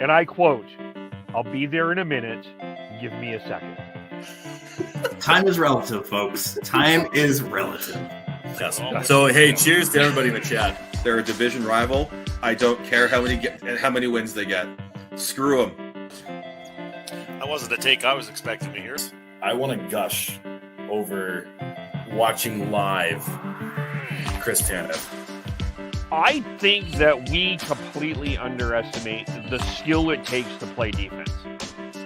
and I quote, "I'll be there in a minute. Give me a second." Time is relative, folks. Time is relative. Yes. So, hey, cheers to everybody in the chat. They're a division rival. I don't care how many wins they get. Screw them. That wasn't the take I was expecting to hear. I want to gush over watching live Chris Tanev. I think that we completely underestimate the skill it takes to play defense.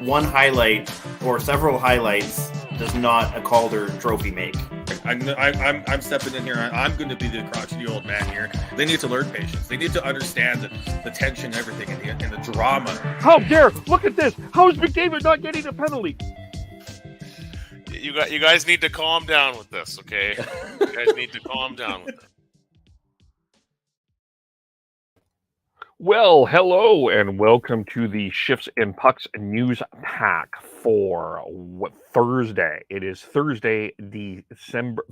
One highlight or several highlights does not a Calder trophy make. I'm stepping in here. I'm going to be the crotchety old man here. They need to learn patience. They need to understand the tension and everything and the drama. How dare! Look at this! How is McDavid not getting a penalty? You guys need to calm down with this, okay? You guys need to calm down with it. Well, hello and welcome to the Shifts and Pucks News Pack for Thursday. It is Thursday,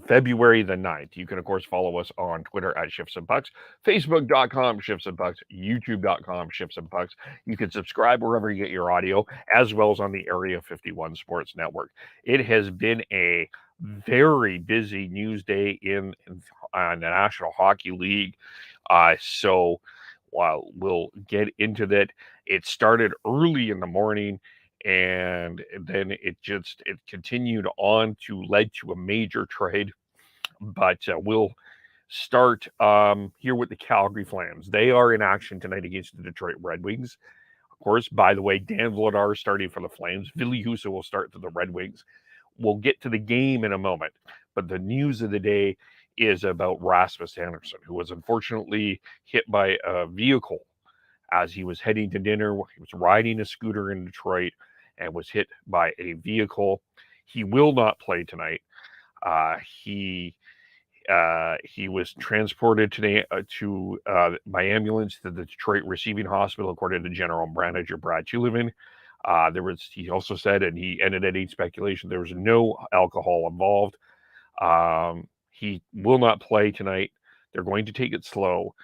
February the 9th. You can, of course, follow us on Twitter at Shifts and Pucks, Facebook.com, Shifts and Pucks, YouTube.com, Shifts and Pucks. You can subscribe wherever you get your audio, as well as on the Area 51 Sports Network. It has been a very busy news day in the National Hockey League. Well, we'll get into that. It started early in the morning, and then it continued on to lead to a major trade. But we'll start here with the Calgary Flames. They are in action tonight against the Detroit Red Wings. Of course, by the way, Dan Vladar is starting for the Flames. Ville Husso will start for the Red Wings. We'll get to the game in a moment, but the news of the day is about Rasmus Andersson, who was unfortunately hit by a vehicle as he was heading to dinner. He was riding a scooter in Detroit and was hit by a vehicle. He will not play tonight. He was transported today by ambulance to the Detroit Receiving Hospital, according to General Manager Brad Tulivin. He also said, and he ended any speculation, there was no alcohol involved. He will not play tonight. They're going to take it slow,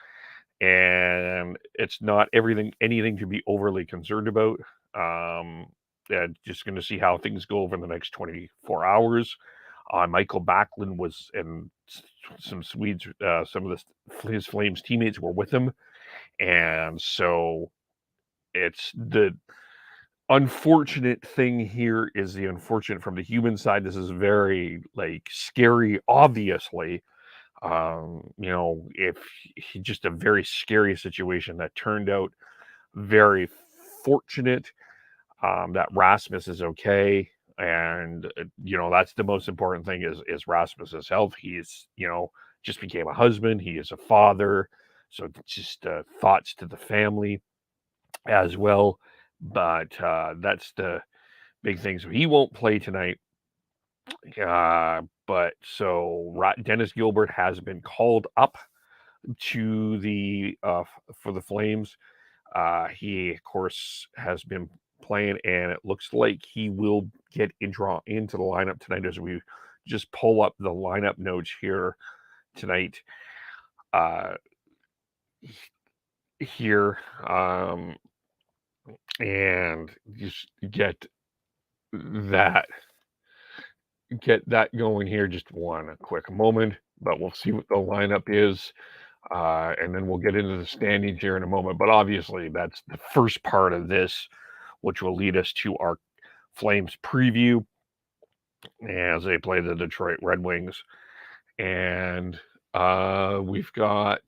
and it's not anything to be overly concerned about. Just going to see how things go over the next 24 hours. Michael Backlund was, and some Swedes, some of his Flames teammates were with him, and so it's the unfortunate thing here is the unfortunate from the human side. This is very scary, obviously. If just a very scary situation that turned out very fortunate that Rasmus is okay. And, that's the most important thing is Rasmus's health. He's, just became a husband. He is a father. So just thoughts to the family as well. But that's the big thing. So he won't play tonight. But Dennis Gilbert has been called up to for the Flames. He, of course, has been playing, and it looks like he will get into the lineup tonight as we just pull up the lineup notes here tonight. And just get that going here. Just a quick moment, but we'll see what the lineup is, and then we'll get into the standings here in a moment. But obviously, that's the first part of this, which will lead us to our Flames preview as they play the Detroit Red Wings. And we've got,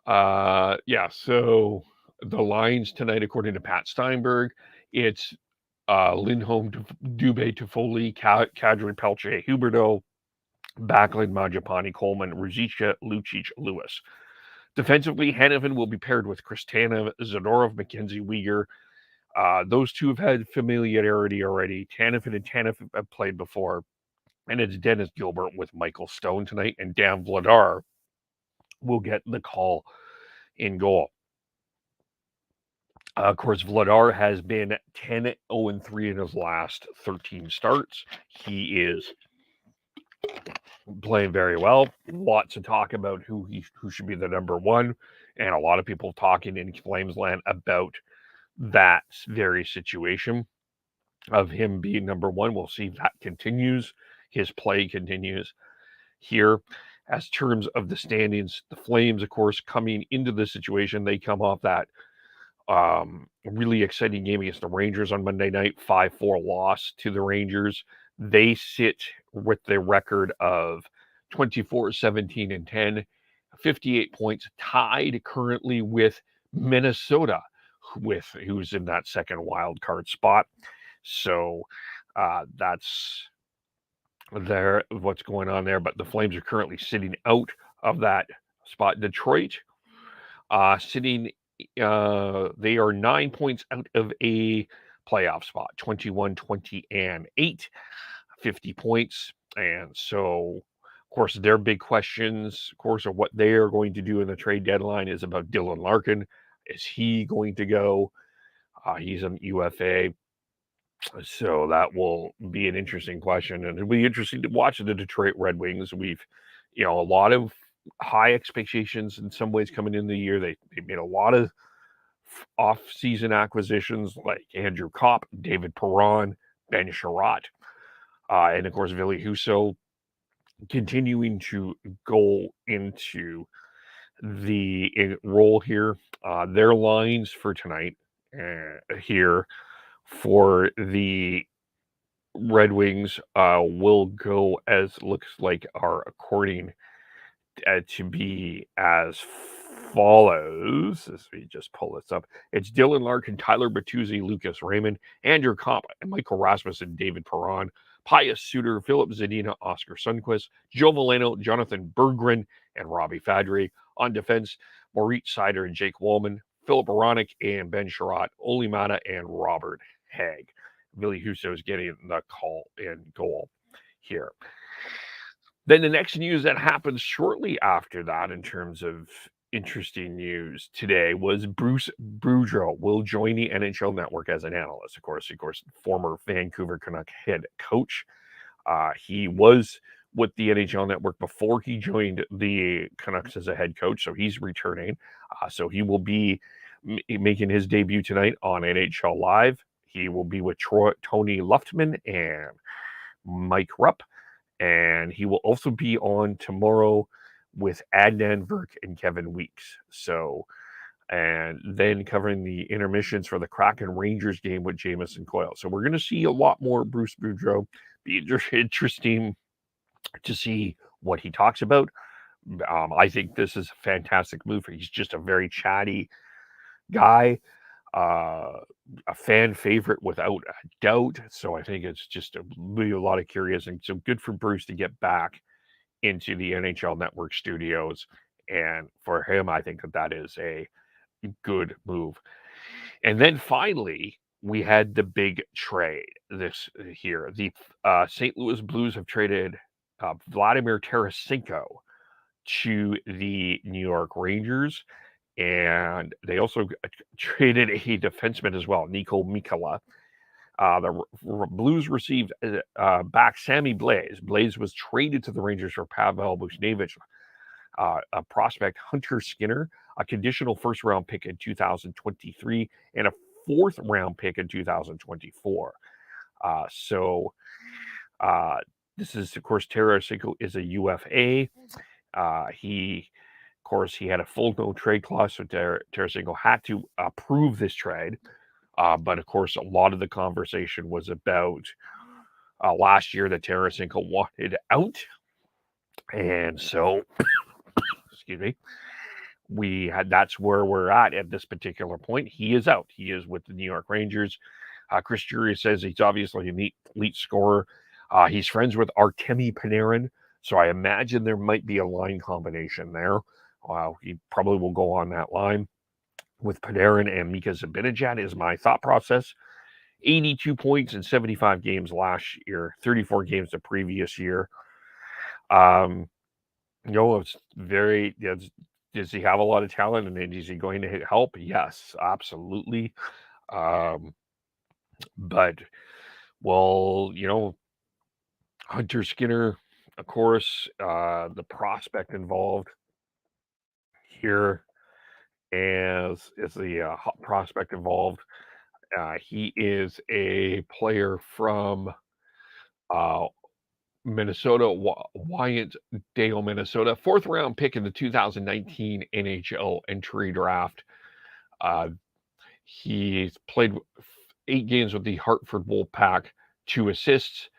so the lines tonight, according to Pat Steinberg, it's Lindholm, Dubé, Toffoli, Kadri, Pelche, Huberdeau, Backlund, Mangiapane, Coleman, Ruzicka, Lucic, Lewis. Defensively, Hanifin will be paired with Chris Tanev, Zadorov, McKenzie, Weegar. Those two have had familiarity already. Hanifin and Tanev have played before. And it's Dennis Gilbert with Michael Stone tonight, and Dan Vladar will get the call in goal. Of course, Vladar has been 10-0-3 in his last 13 starts. He is playing very well. Lots of talk about who should be the number one, and a lot of people talking in Flames land about that very situation of him being number one. We'll see if that continues. His play continues here. As terms of the standings, the Flames, of course, coming into this situation, they come off that really exciting game against the Rangers on Monday night, 5-4 loss to the Rangers. They sit with the record of 24, 17, and 10, 58 points, tied currently with Minnesota, who's in that second wild card spot. So that's what's going on there. But the Flames are currently sitting out of that spot. Detroit sitting, they are 9 points out of a playoff spot, 21, 20, and 8, 50 points. And so, of course, their big questions, of course, of what they are going to do in the trade deadline is about Dylan Larkin. Is he going to go? He's an UFA. So that will be an interesting question, and it'll be interesting to watch the Detroit Red Wings. We've, a lot of high expectations in some ways coming in the year. They made a lot of off-season acquisitions like Andrew Kopp, David Perron, Ben Sherratt, and of course Ville Husso continuing to go into the role here. Their lines for tonight here for the Red Wings will go as looks like are according to be as follows. As we just pull this up, it's Dylan Larkin, Tyler Bertuzzi, Lucas Raymond, Andrew Kopp, Michael Rasmussen, David Perron, Pius Suter, Philip Zadina, Oscar Sundquist, Joe Milano, Jonathan Berggren, and Robbie Fadri. On defense, Moritz Seider and Jake Wallman, Philip Aronik and Ben Sherratt, Oli Mata and Robert Hagg. Ville Husso is getting the call in goal here. Then the next news that happens shortly after that, in terms of interesting news today, was Bruce Boudreau will join the NHL Network as an analyst. Of course, former Vancouver Canuck head coach. He was with the NHL Network before he joined the Canucks as a head coach, so he's returning. So he will be making his debut tonight on NHL Live. He will be with Tony Luftman and Mike Rupp, and he will also be on tomorrow with Adnan Virk and Kevin Weeks. So, and then covering the intermissions for the Kraken Rangers game with Jamison Coyle. So we're going to see a lot more Bruce Boudreau. Be interesting to see what he talks about. I think this is a fantastic move. He's just a very chatty guy, a fan favorite without a doubt. So I think it's just really a lot of curious, and so good for Bruce to get back into the NHL Network studios. And for him, I think that is a good move. And then finally, we had the big trade this here. The St. Louis Blues have traded Vladimir Tarasenko to the New York Rangers, and they also traded a defenseman as well, Nico Mikkola. The Blues received back Sammy Blais. Blais was traded to the Rangers for Pavel Buchnevich, a prospect, Hunter Skinner, a conditional first-round pick in 2023, and a fourth-round pick in 2024. This is, of course, Tarasenko is a UFA. He had a full no trade clause, so Tarasenko had to approve this trade. But of course, a lot of the conversation was about last year that Tarasenko wanted out, and so excuse me, that's where we're at this particular point. He is out. He is with the New York Rangers. Chris Drury says he's obviously an elite scorer. He's friends with Artemi Panarin, so I imagine there might be a line combination there. He probably will go on that line with Panarin and Mika Zibanejad is my thought process. 82 points in 75 games last year, 34 games the previous year. It's very, does he have a lot of talent, and is he going to help? Yes, absolutely. But, well, Hunter Skinner, of course, the prospect involved here is the prospect involved. He is a player from uh, Minnesota, Wyandotte, Minnesota. 4th round pick in the 2019 NHL entry draft. He's played 8 games with the Hartford Wolfpack, 2 assists.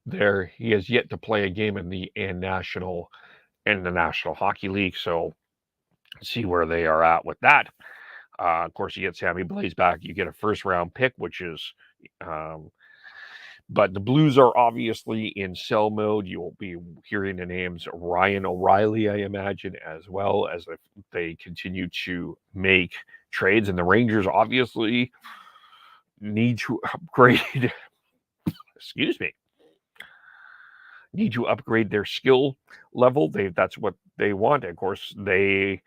There, he has yet to play a game in the National Hockey League. So, see where they are at with that. Of course, you get Sammy Blais back. You get a 1st round pick, which is. But the Blues are obviously in sell mode. You'll be hearing the names Ryan O'Reilly, I imagine, as well as if they continue to make trades. And the Rangers obviously need to upgrade. Need to upgrade their skill level. That's what they want. Of course, they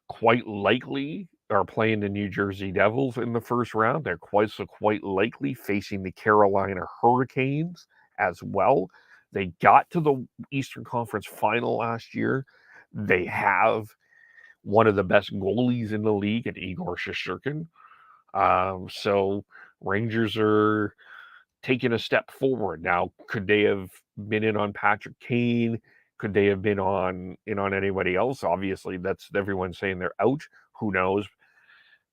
quite likely are playing the New Jersey Devils in the 1st round. They're quite likely facing the Carolina Hurricanes as well. They got to the Eastern Conference Final last year. They have one of the best goalies in the league at Igor Shesterkin. So Rangers are taking a step forward. Now, could they have been in on Patrick Kane? Could they have been in on anybody else? Obviously, that's everyone saying they're out. Who knows?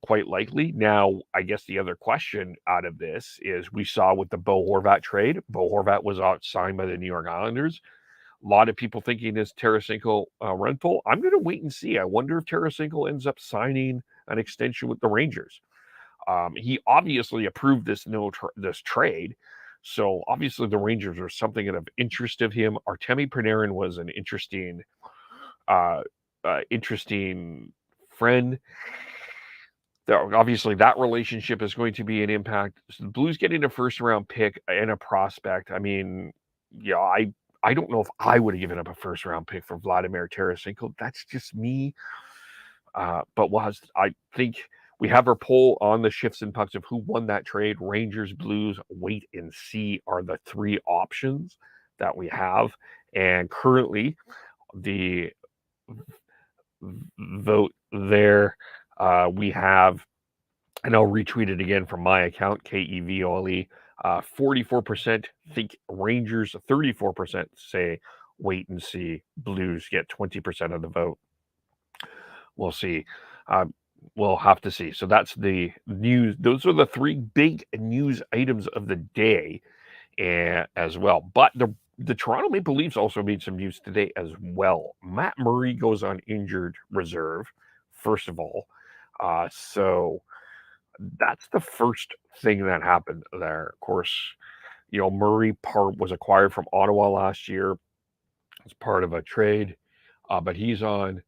Quite likely. Now, I guess the other question out of this is we saw with the Bo Horvat trade. Bo Horvat was signed by the New York Islanders. A lot of people thinking this Tarasenko rental. I'm going to wait and see. I wonder if Tarasenko ends up signing an extension with the Rangers. He obviously approved this trade. So obviously the Rangers are something of interest of him. Artemi Panarin was an interesting friend. Obviously that relationship is going to be an impact. So the Blues getting a 1st round pick and a prospect. I mean, yeah, I don't know if I would have given up a 1st round pick for Vladimir Tarasenko. That's just me. But I think we have our poll on the shifts and pucks of who won that trade. Rangers, Blues, wait and see are the 3 options that we have. And currently, the vote there, we have, and I'll retweet it again from my account, KEVOLE, 44% think Rangers, 34% say wait and see. Blues get 20% of the vote. We'll see. We'll have to see. So that's the news. Those are the 3 big news items of the day as well. But the Toronto Maple Leafs also made some news today as well. Matt Murray goes on injured reserve, first of all. So that's the first thing that happened there. Of course, Murray was acquired from Ottawa last year as part of a trade, but he's now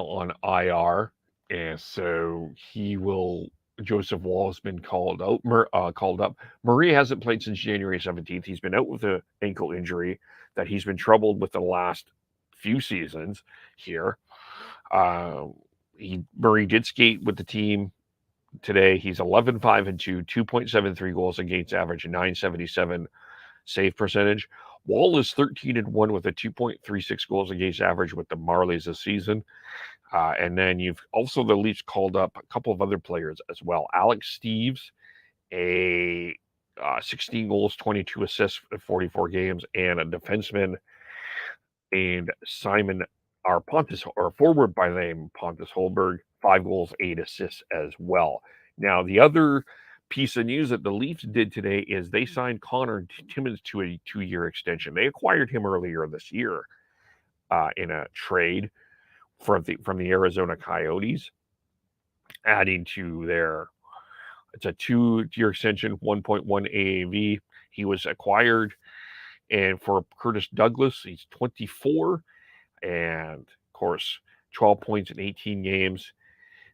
on IR. And so Joseph Wall has been called up. Murray hasn't played since January 17th. He's been out with an ankle injury that he's been troubled with the last few seasons here. Murray did skate with the team today. He's 11-5-2, 2.73 goals against average, and .977 save percentage. Wall is 13-1 with a 2.36 goals against average with the Marlies this season. And then you've also the Leafs called up a couple of other players as well. Alex Steeves, 16 goals, 22 assists in 44 games, and a defenseman named Simon or forward by name Pontus Holberg, 5 goals, 8 assists as well. Now, the other piece of news that the Leafs did today is they signed Connor Timmins to a 2-year extension. They acquired him earlier this year in a trade from the Arizona Coyotes, adding to it's a 2-year extension, 1.1 AAV. He was acquired, and for Curtis Douglas, he's 24, and of course, 12 points in 18 games.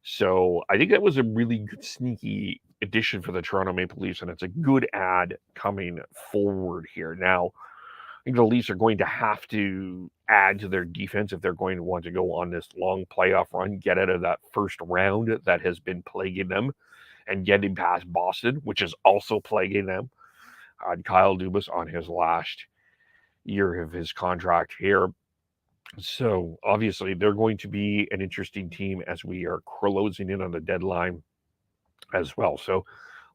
So I think that was a really good, sneaky addition for the Toronto Maple Leafs, and it's a good ad coming forward here. Now, I think the Leafs are going to have to add to their defense if they're going to want to go on this long playoff run, get out of that first round that has been plaguing them, and getting past Boston, which is also plaguing them. Kyle Dubas on his last year of his contract here. So obviously they're going to be an interesting team as we are closing in on the deadline. as well. So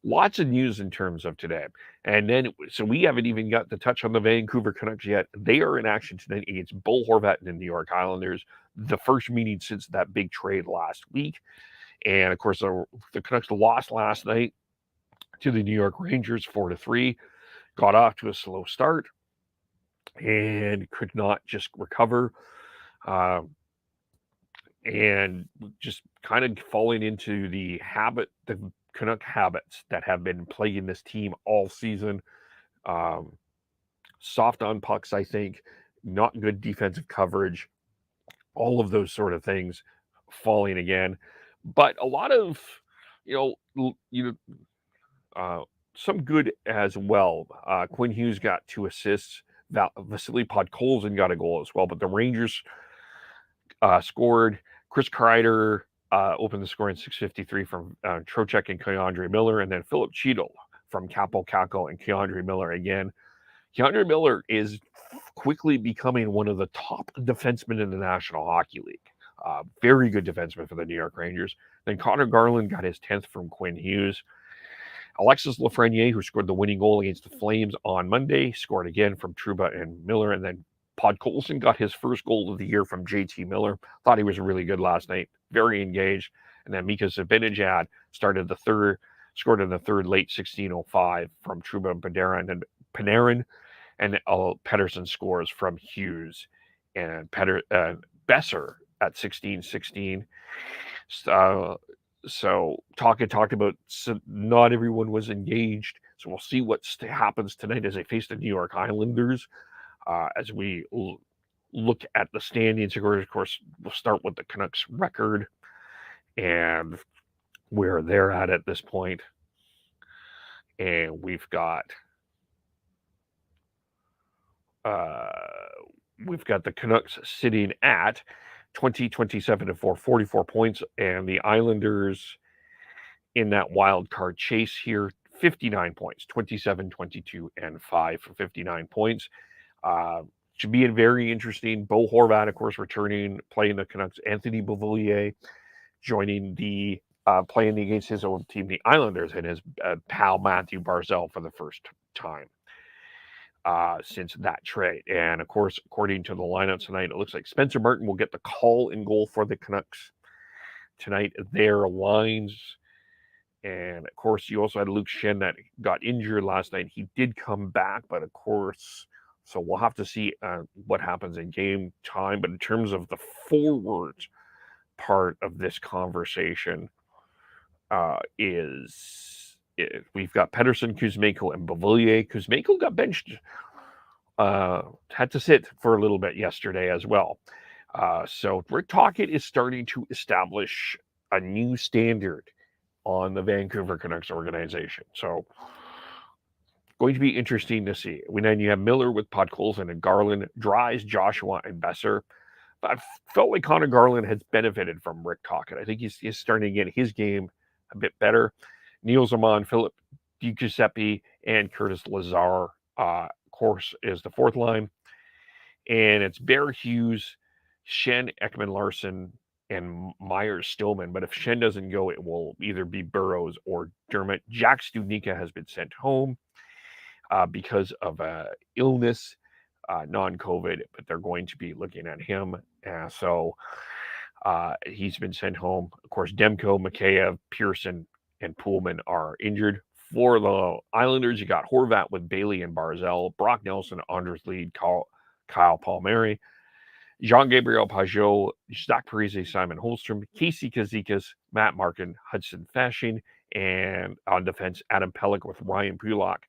lots of news in terms of today. And then, so we haven't even got to touch on the Vancouver Canucks yet. They are in action tonight against Bo Horvat and the New York Islanders, the first meeting since that big trade last week. And of course, the Canucks lost last night to the New York Rangers 4-3, got off to a slow start and could not just recover. And just kind of falling into the Canuck habits that have been plaguing this team all season. Soft on pucks, I think, not good defensive coverage, all of those sort of things falling again. But a lot of, some good as well. Quinn Hughes got 2 assists. Vasily Podkolzin got a goal as well. But the Rangers scored. Chris Kreider opened the score in 6:53 from Trocheck and Keandre Miller, and then Philip Cheadle from Capo Caco and Keandre Miller again. Keandre Miller is quickly becoming one of the top defensemen in the National Hockey League. Very good defenseman for the New York Rangers. Then Connor Garland got his 10th from Quinn Hughes. Alexis Lafreniere, who scored the winning goal against the Flames on Monday, scored again from Trouba and Miller. And then Podkolzin got his first goal of the year from JT Miller. Thought he was really good last night. Very engaged. And then Mika Zibanejad scored in the third late 16:05 from Trouba and Panarin. And Pettersson scores from Hughes and Besser at 16:16. So talked about not everyone was engaged. So we'll see what happens tonight as they face the New York Islanders. As we look at the standings, of course, we'll start with the Canucks record and where they're at this point. And we've got the Canucks sitting at 20-27-4, 44 points, and the Islanders in that wild card chase here, 59 points, 27-22-5 for 59 points. Should be very interesting. Bo Horvat, of course, returning, playing the Canucks. Anthony Beauvillier joining playing against his own team, the Islanders, and his pal Matthew Barzal for the first time since that trade. And of course, according to the lineup tonight, it looks like Spencer Martin will get the call in goal for the Canucks tonight. Their lines. And of course, you also had Luke Schenn that got injured last night. He did come back, but of course, so we'll have to see what happens in game time. But in terms of the forward part of this conversation, we've got Pettersson, Kuzmenko, and Beauvillier. Kuzmenko got benched, had to sit for a little bit yesterday as well. So Rick Tocchet is starting to establish a new standard on the Vancouver Canucks organization. So going to be interesting to see. Then you have Miller with Podkolzin and Garland, Dries, Joshua, and Besser. But I felt like Connor Garland has benefited from Rick Tocchet. I think he's starting to get his game a bit better. Neil Zaman, Philip DiGiuseppe, and Curtis Lazar, of course, is the fourth line. And it's Bear Hughes, Schenn, Ekman Larson, and Myers Stillman. But if Schenn doesn't go, it will either be Burrows or Dermott. Jack Studnicka has been sent home because of illness, non-COVID, but they're going to be looking at him. So he's been sent home. Of course, Demko, Mikheyev, Pearson, and Pullman are injured. For the Islanders, you got Horvat with Bailey and Barzal, Brock Nelson, Anders Lee, Kyle Palmieri, Jean-Gabriel Pajot, Zach Parise, Simon Holmstrom, Casey Kazikas, Matt Markin, Hudson Fasching, and on defense, Adam Pelech with Ryan Pulak,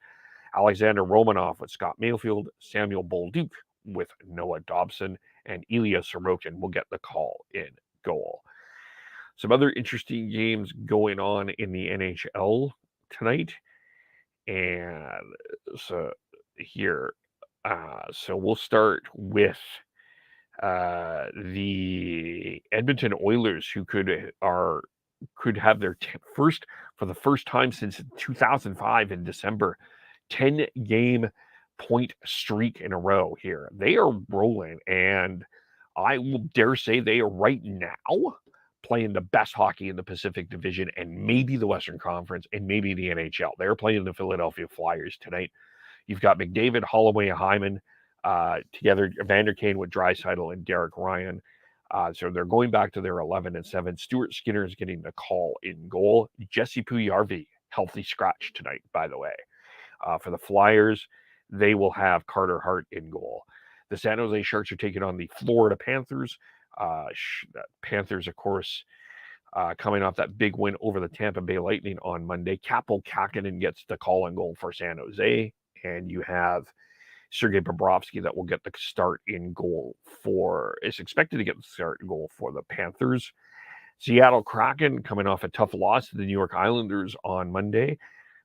Alexander Romanov with Scott Mayfield, Samuel Bolduc with Noah Dobson, and Ilya Sorokin will get the call in goal. Some other interesting games going on in the NHL tonight. And so here, so we'll start with the Edmonton Oilers, who could have their for the first time since 2005 in December, 10-game point streak in a row here. They are rolling, and I will dare say they are right now playing the best hockey in the Pacific Division and maybe the Western Conference and maybe the NHL. They're playing the Philadelphia Flyers tonight. You've got McDavid, Holloway, and Hyman together, Evander Kane with Draisaitl and Derek Ryan. So they're going back to their 11-7. Stuart Skinner is getting the call in goal. Jesse Pujärvi, healthy scratch tonight, by the way. For the Flyers, they will have Carter Hart in goal. The San Jose Sharks are taking on the Florida Panthers. Panthers, of course, coming off that big win over the Tampa Bay Lightning on Monday. Kaapo Kähkönen gets the call and goal for San Jose. And you have Sergei Bobrovsky that will get the start in goal is expected to get the start in goal for the Panthers. Seattle Kraken coming off a tough loss to the New York Islanders on Monday,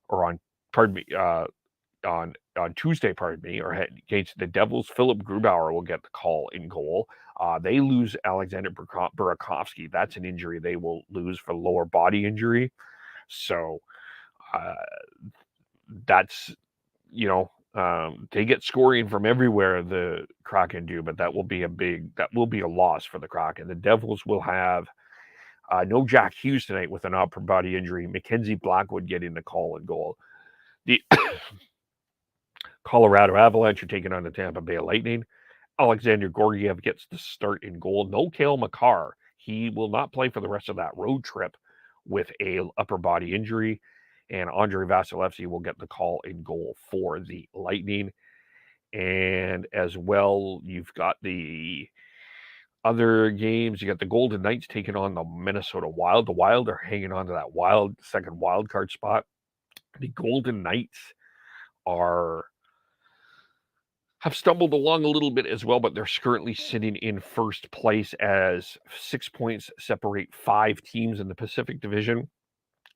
or on Tuesday, or against the Devils. Philip Grubauer will get the call in goal. They lose Alexander Burakovsky. That's an injury they will lose for lower body injury. So that's, they get scoring from everywhere, the Kraken do, but that will be a loss for the Kraken. The Devils will have no Jack Hughes tonight with an upper body injury. Mackenzie Blackwood getting the call and goal. The Colorado Avalanche are taking on the Tampa Bay Lightning. Alexander Georgiev gets the start in goal. No Cale Makar. He will not play for the rest of that road trip with a upper body injury. And Andrei Vasilevsky will get the call in goal for the Lightning. And as well, you've got the other games. You got the Golden Knights taking on the Minnesota Wild. The Wild are hanging on to that second wild card spot. The Golden Knights have stumbled along a little bit as well, but they're currently sitting in first place as 6 points separate 5 teams in the Pacific Division.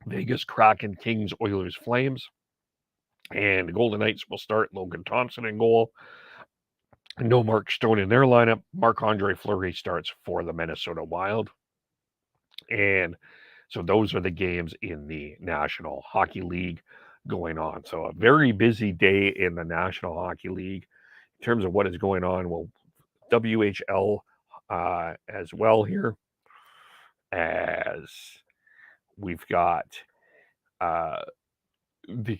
Vegas, Kraken, Kings, Oilers, Flames. And the Golden Knights will start Logan Thompson in goal. No Mark Stone in their lineup. Marc-Andre Fleury starts for the Minnesota Wild. And so those are the games in the National Hockey League going on. So a very busy day in the National Hockey League. In terms of what is going on, well, WHL as well here, as we've got the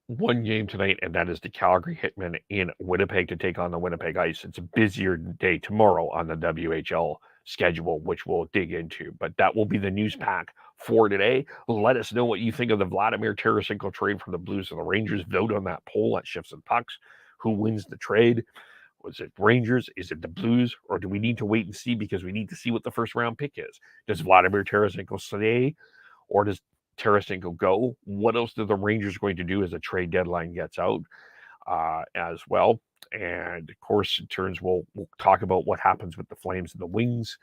one game tonight, and that is the Calgary Hitmen in Winnipeg to take on the Winnipeg Ice. It's a busier day tomorrow on the WHL schedule, which we'll dig into, but that will be the news pack for today. Let us know what you think of the Vladimir Tarasenko trade from the Blues and the Rangers. Vote on that poll at Shifts and Pucks. Who wins the trade? Was it Rangers? Is it the Blues? Or do we need to wait and see because we need to see what the first round pick is? Does Vladimir Tarasenko stay, or does Tarasenko go? What else are the Rangers going to do as the trade deadline gets out as well? And of course, in turns, we'll talk about what happens with the Flames and the Wings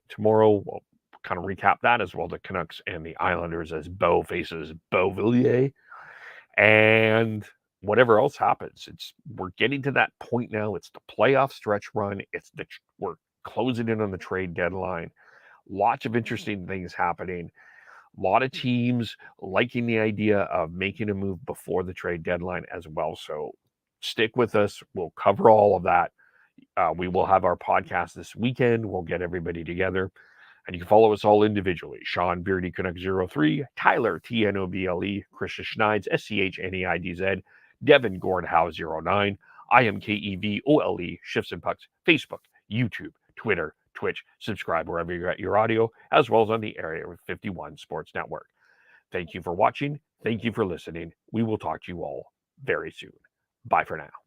tomorrow. We'll kind of recap that as well. The Canucks and the Islanders as Bo faces Beauvilliers, and whatever else happens. We're getting to that point now. It's the playoff stretch run. We're closing in on the trade deadline. Lots of interesting things happening. A lot of teams liking the idea of making a move before the trade deadline as well. So stick with us. We'll cover all of that. We will have our podcast this weekend. We'll get everybody together. And you can follow us all individually. Sean Beardy Canuck 03, Tyler TNOBLE, Christian Schneids SCHNEIDZ, Devin Gordhow 09. I am KEVOLE, Shifts and Pucks, Facebook, YouTube, Twitter, Twitch. Subscribe wherever you get your audio, as well as on the Area 51 Sports Network. Thank you for watching. Thank you for listening. We will talk to you all very soon. Bye for now.